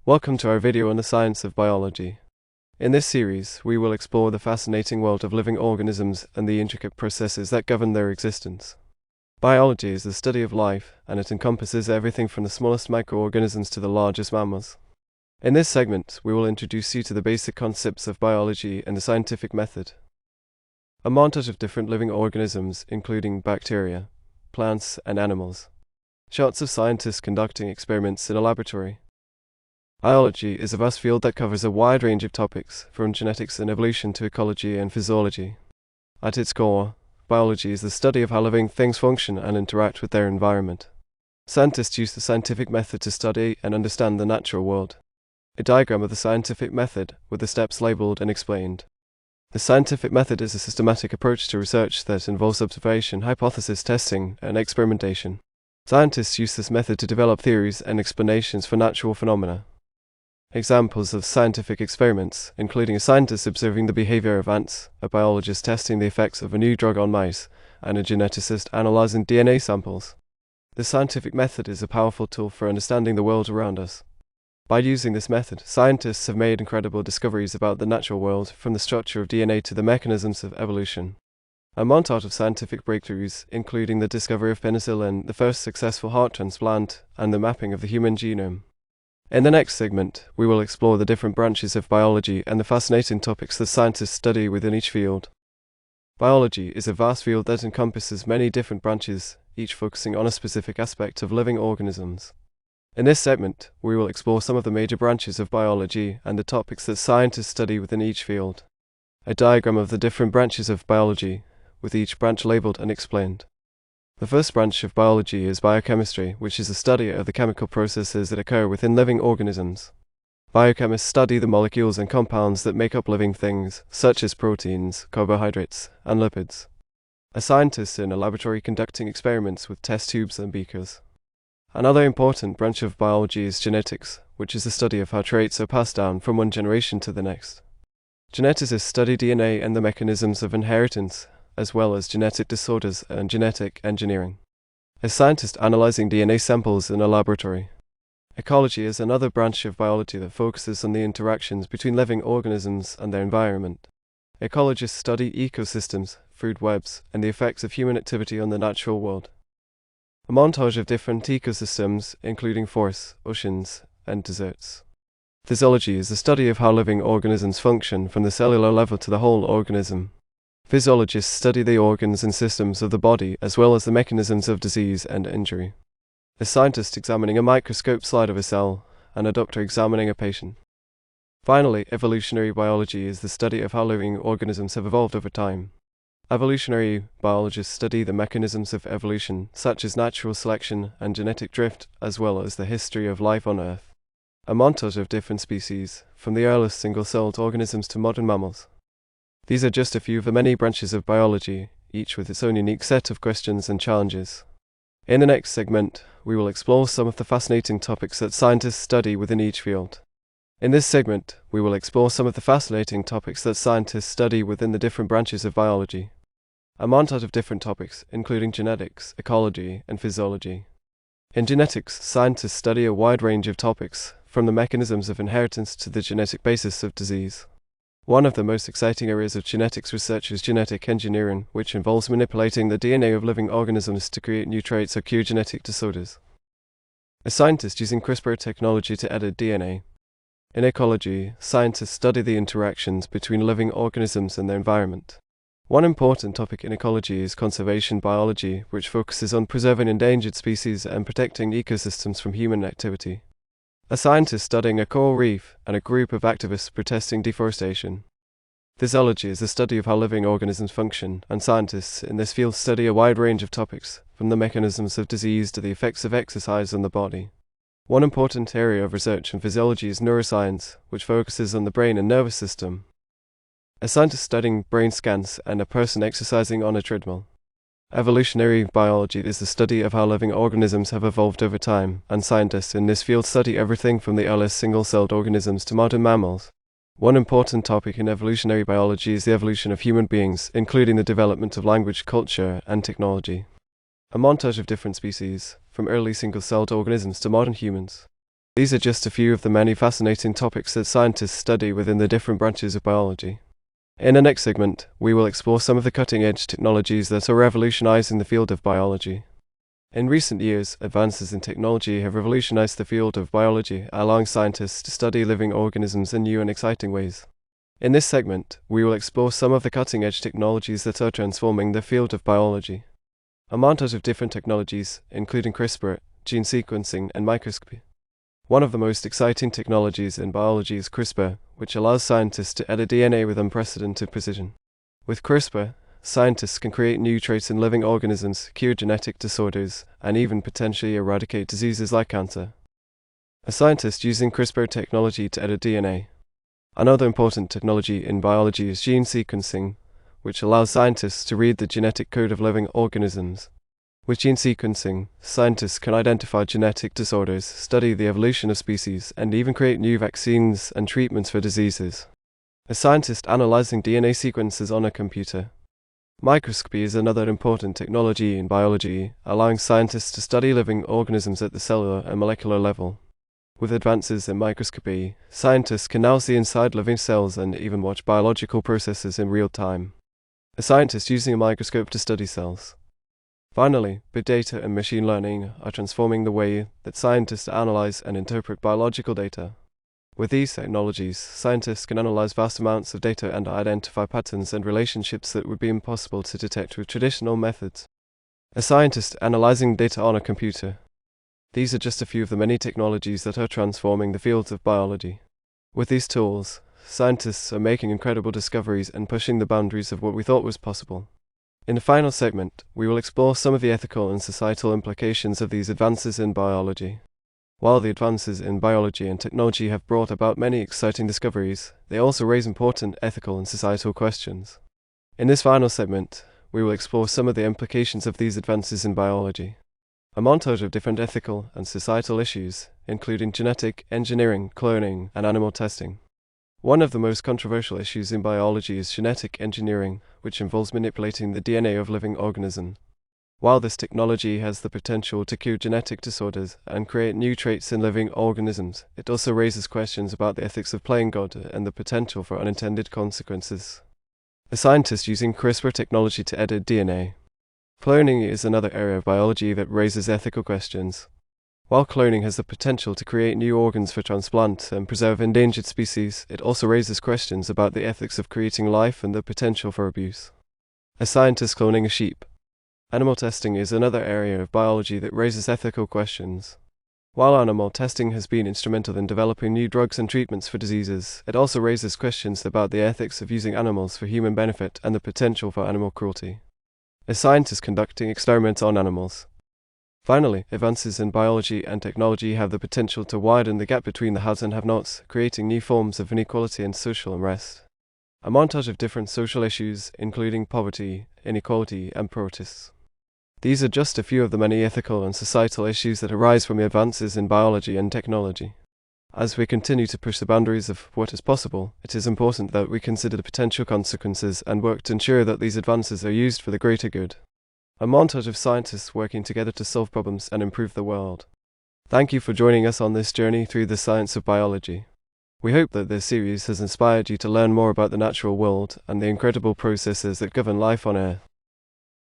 Welcome to our video on the science of biology. In this series, we will explore the fascinating world of living organisms and the intricate processes that govern their existence. Biology is the study of life, and it encompasses everything from the smallest microorganisms to the largest mammals. In this segment, we will introduce you to the basic concepts of biology and the scientific method. A montage of different living organisms, including bacteria, plants, and animals. Shots of scientists conducting experiments in a laboratory. Biology is a vast field that covers a wide range of topics, from genetics and evolution to ecology and physiology. At its core, biology is the study of how living things function and interact with their environment. Scientists use the scientific method to study and understand the natural world. A diagram of the scientific method, with the steps labeled and explained. The scientific method is a systematic approach to research that involves observation, hypothesis testing, and experimentation. Scientists use this method to develop theories and explanations for natural phenomena. Examples of scientific experiments, including a scientist observing the behavior of ants, a biologist testing the effects of a new drug on mice, and a geneticist analyzing DNA samples. The scientific method is a powerful tool for understanding the world around us. By using this method, scientists have made incredible discoveries about the natural world, from the structure of DNA to the mechanisms of evolution. A montage of scientific breakthroughs, including the discovery of penicillin, the first successful heart transplant, and the mapping of the human genome. In the next segment, we will explore the different branches of biology and the fascinating topics that scientists study within each field. Biology is a vast field that encompasses many different branches, each focusing on a specific aspect of living organisms. In this segment, we will explore some of the major branches of biology and the topics that scientists study within each field. A diagram of the different branches of biology, with each branch labeled and explained. The first branch of biology is biochemistry, which is the study of the chemical processes that occur within living organisms. Biochemists study the molecules and compounds that make up living things, such as proteins, carbohydrates, and lipids. A scientist in a laboratory conducting experiments with test tubes and beakers. Another important branch of biology is genetics, which is the study of how traits are passed down from one generation to the next. Geneticists study DNA and the mechanisms of inheritance, as well as genetic disorders and genetic engineering. A scientist analyzing DNA samples in a laboratory. Ecology is another branch of biology that focuses on the interactions between living organisms and their environment. Ecologists study ecosystems, food webs, and the effects of human activity on the natural world. A montage of different ecosystems, including forests, oceans, and deserts. Physiology is the study of how living organisms function from the cellular level to the whole organism. Physiologists study the organs and systems of the body, as well as the mechanisms of disease and injury. A scientist examining a microscope slide of a cell, and a doctor examining a patient. Finally, evolutionary biology is the study of how living organisms have evolved over time. Evolutionary biologists study the mechanisms of evolution, such as natural selection and genetic drift, as well as the history of life on Earth. A montage of different species, from the earliest single-celled organisms to modern mammals. These are just a few of the many branches of biology, each with its own unique set of questions and challenges. In the next segment, we will explore some of the fascinating topics that scientists study within each field. In this segment, we will explore some of the fascinating topics that scientists study within the different branches of biology. A montage of different topics, including genetics, ecology, and physiology. In genetics, scientists study a wide range of topics, from the mechanisms of inheritance to the genetic basis of disease. One of the most exciting areas of genetics research is genetic engineering, which involves manipulating the DNA of living organisms to create new traits or cure genetic disorders. A scientist using CRISPR technology to edit DNA. In ecology, scientists study the interactions between living organisms and their environment. One important topic in ecology is conservation biology, which focuses on preserving endangered species and protecting ecosystems from human activity. A scientist studying a coral reef, and a group of activists protesting deforestation. Physiology is the study of how living organisms function, and scientists in this field study a wide range of topics, from the mechanisms of disease to the effects of exercise on the body. One important area of research in physiology is neuroscience, which focuses on the brain and nervous system. A scientist studying brain scans and a person exercising on a treadmill. Evolutionary biology is the study of how living organisms have evolved over time, and scientists in this field study everything from the earliest single-celled organisms to modern mammals. One important topic in evolutionary biology is the evolution of human beings, including the development of language, culture, and technology. A montage of different species, from early single-celled organisms to modern humans. These are just a few of the many fascinating topics that scientists study within the different branches of biology. In the next segment, we will explore some of the cutting-edge technologies that are revolutionizing the field of biology. In recent years, advances in technology have revolutionized the field of biology, allowing scientists to study living organisms in new and exciting ways. In this segment, we will explore some of the cutting-edge technologies that are transforming the field of biology. A montage of different technologies, including CRISPR, gene sequencing, and microscopy. One of the most exciting technologies in biology is CRISPR, which allows scientists to edit DNA with unprecedented precision. With CRISPR, scientists can create new traits in living organisms, cure genetic disorders, and even potentially eradicate diseases like cancer. A scientist using CRISPR technology to edit DNA. Another important technology in biology is gene sequencing, which allows scientists to read the genetic code of living organisms. With gene sequencing, scientists can identify genetic disorders, study the evolution of species, and even create new vaccines and treatments for diseases. A scientist analyzing DNA sequences on a computer. Microscopy is another important technology in biology, allowing scientists to study living organisms at the cellular and molecular level. With advances in microscopy, scientists can now see inside living cells and even watch biological processes in real time. A scientist using a microscope to study cells. Finally, big data and machine learning are transforming the way that scientists analyze and interpret biological data. With these technologies, scientists can analyze vast amounts of data and identify patterns and relationships that would be impossible to detect with traditional methods. A scientist analyzing data on a computer. These are just a few of the many technologies that are transforming the fields of biology. With these tools, scientists are making incredible discoveries and pushing the boundaries of what we thought was possible. In the final segment, we will explore some of the ethical and societal implications of these advances in biology. While the advances in biology and technology have brought about many exciting discoveries, they also raise important ethical and societal questions. In this final segment, we will explore some of the implications of these advances in biology. A montage of different ethical and societal issues, including genetic engineering, cloning, and animal testing. One of the most controversial issues in biology is genetic engineering, which involves manipulating the DNA of living organisms. While this technology has the potential to cure genetic disorders and create new traits in living organisms, it also raises questions about the ethics of playing God and the potential for unintended consequences. A scientist using CRISPR technology to edit DNA. Cloning is another area of biology that raises ethical questions. While cloning has the potential to create new organs for transplant and preserve endangered species, it also raises questions about the ethics of creating life and the potential for abuse. A scientist cloning a sheep. Animal testing is another area of biology that raises ethical questions. While animal testing has been instrumental in developing new drugs and treatments for diseases, it also raises questions about the ethics of using animals for human benefit and the potential for animal cruelty. A scientist conducting experiments on animals. Finally, advances in biology and technology have the potential to widen the gap between the haves and have-nots, creating new forms of inequality and social unrest. A montage of different social issues, including poverty, inequality, and protests. These are just a few of the many ethical and societal issues that arise from the advances in biology and technology. As we continue to push the boundaries of what is possible, it is important that we consider the potential consequences and work to ensure that these advances are used for the greater good. A montage of scientists working together to solve problems and improve the world. Thank you for joining us on this journey through the science of biology. We hope that this series has inspired you to learn more about the natural world and the incredible processes that govern life on Earth.